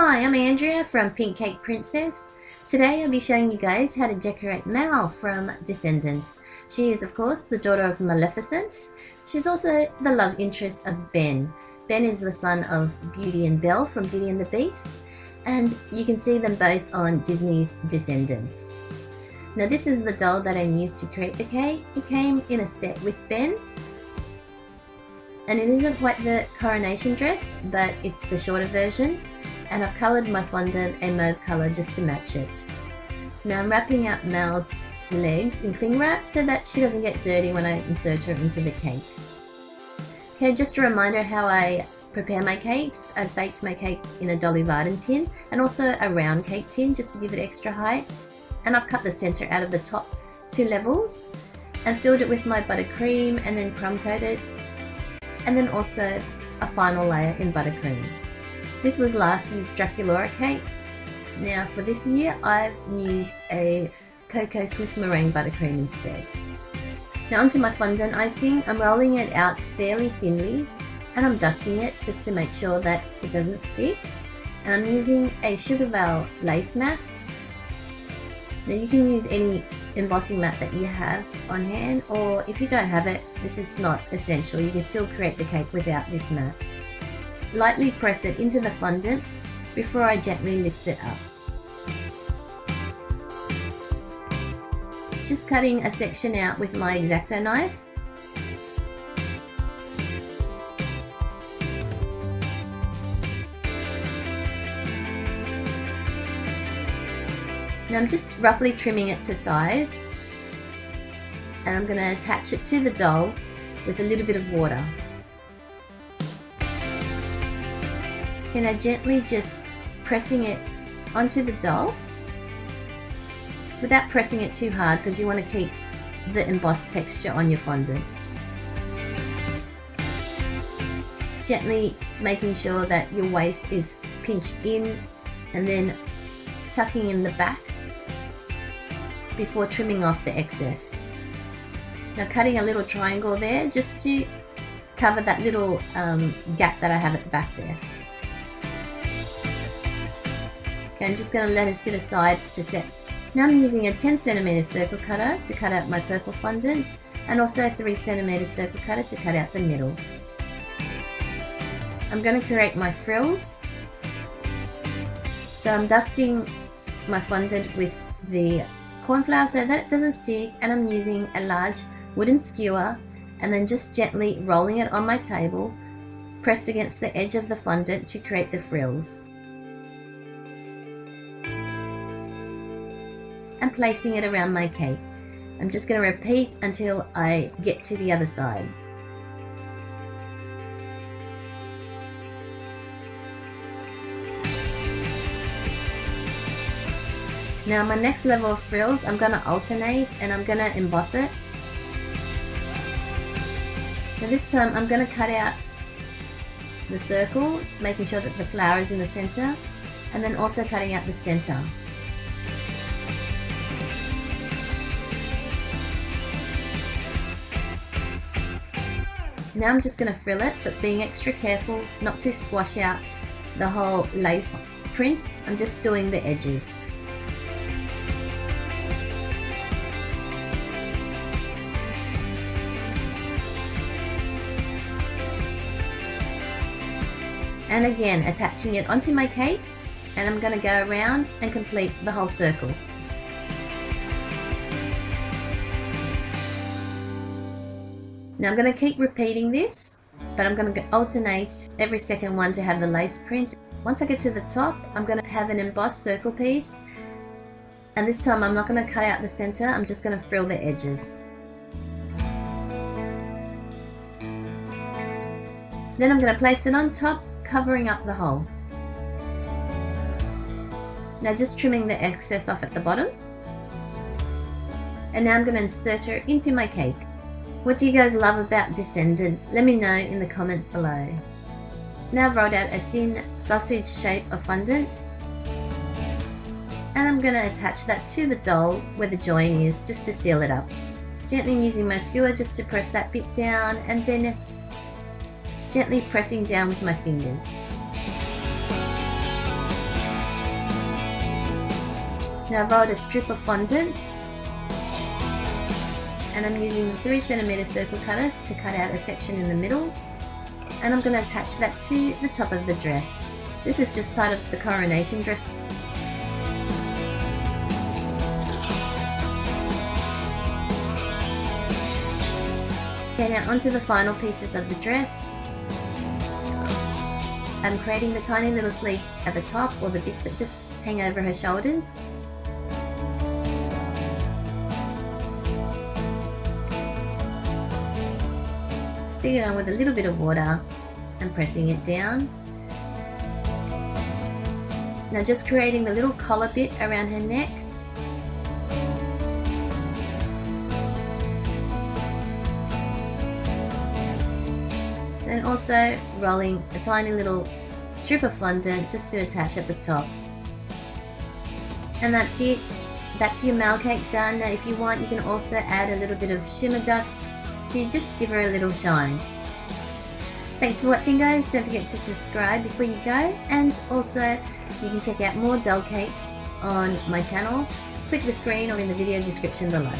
Hi, I'm Andrea from Pink Cake Princess. Today I'll be showing you guys how to decorate Mal from Descendants. She is of course the daughter of Maleficent. She's also the love interest of Ben. Ben is the son of Beauty and Belle from Beauty and the Beast, and you can see them both on Disney's Descendants. Now this is the doll that I used to create the cake. It came in a set with Ben. And it isn't quite the coronation dress, but it's the shorter version. And I've coloured my fondant a mauve colour just to match it. Now I'm wrapping up Mal's legs in cling wrap so that she doesn't get dirty when I insert her into the cake. Okay, just a reminder how I prepare my cakes. I've baked my cake in a dolly varden tin and also a round cake tin just to give it extra height. And I've cut the centre out of the top 2 levels and filled it with my buttercream and then crumb coated, and then also a final layer in buttercream. This was last year's Draculaura cake. Now for this year I've used a cocoa Swiss meringue buttercream instead. Now onto my fondant icing. I'm rolling it out fairly thinly and I'm dusting it just to make sure that it doesn't stick. And I'm using a Sugar Veil lace mat. Now you can use any embossing mat that you have on hand, or if you don't have it, this is not essential. You can still create the cake without this mat. Lightly press it into the fondant before I gently lift it up. Just cutting a section out with my X-Acto knife. Now I'm just roughly trimming it to size, and I'm going to attach it to the doll with a little bit of water. And I gently just pressing it onto the doll without pressing it too hard because you want to keep the embossed texture on your fondant. Gently making sure that your waist is pinched in and then tucking in the back before trimming off the excess. Now cutting a little triangle there just to cover that little gap that I have at the back there. Okay, I'm just going to let it sit aside to set. Now I'm using a 10cm circle cutter to cut out my purple fondant and also a 3cm circle cutter to cut out the middle. I'm going to create my frills. So I'm dusting my fondant with the corn flour so that it doesn't stick, and I'm using a large wooden skewer and then just gently rolling it on my table, pressed against the edge of the fondant to create the frills. And placing it around my cake. I'm just going to repeat until I get to the other side. Now my next level of frills, I'm going to alternate and I'm going to emboss it. Now this time I'm going to cut out the circle, making sure that the flower is in the center, and then also cutting out the center. Now I'm just going to frill it, but being extra careful not to squash out the whole lace print. I'm just doing the edges. And again attaching it onto my cake, and I'm going to go around and complete the whole circle. Now I'm going to keep repeating this, but I'm going to alternate every second one to have the lace print. Once I get to the top, I'm going to have an embossed circle piece, and this time I'm not going to cut out the center, I'm just going to frill the edges. Then I'm going to place it on top, covering up the hole. Now just trimming the excess off at the bottom. And now I'm going to insert her into my cake. What do you guys love about Descendants? Let me know in the comments below. Now I've rolled out a thin sausage shape of fondant, and I'm going to attach that to the doll where the join is just to seal it up. Gently using my skewer just to press that bit down, and then gently pressing down with my fingers. Now I've rolled a strip of fondant, and I'm using the 3cm circle cutter to cut out a section in the middle, and I'm going to attach that to the top of the dress. This is just part of the coronation dress. Okay, now onto the final pieces of the dress. I'm creating the tiny little sleeves at the top, or the bits that just hang over her shoulders. Stick it on with a little bit of water and pressing it down. Now just creating the little collar bit around her neck. And also rolling a tiny little strip of fondant just to attach at the top. And that's it. That's your mal cake done. Now if you want, you can also add a little bit of shimmer dust to just give her a little shine. Thanks for watching, guys. Don't forget to subscribe before you go, and also you can check out more doll cakes on my channel. Click the screen or in the video description below.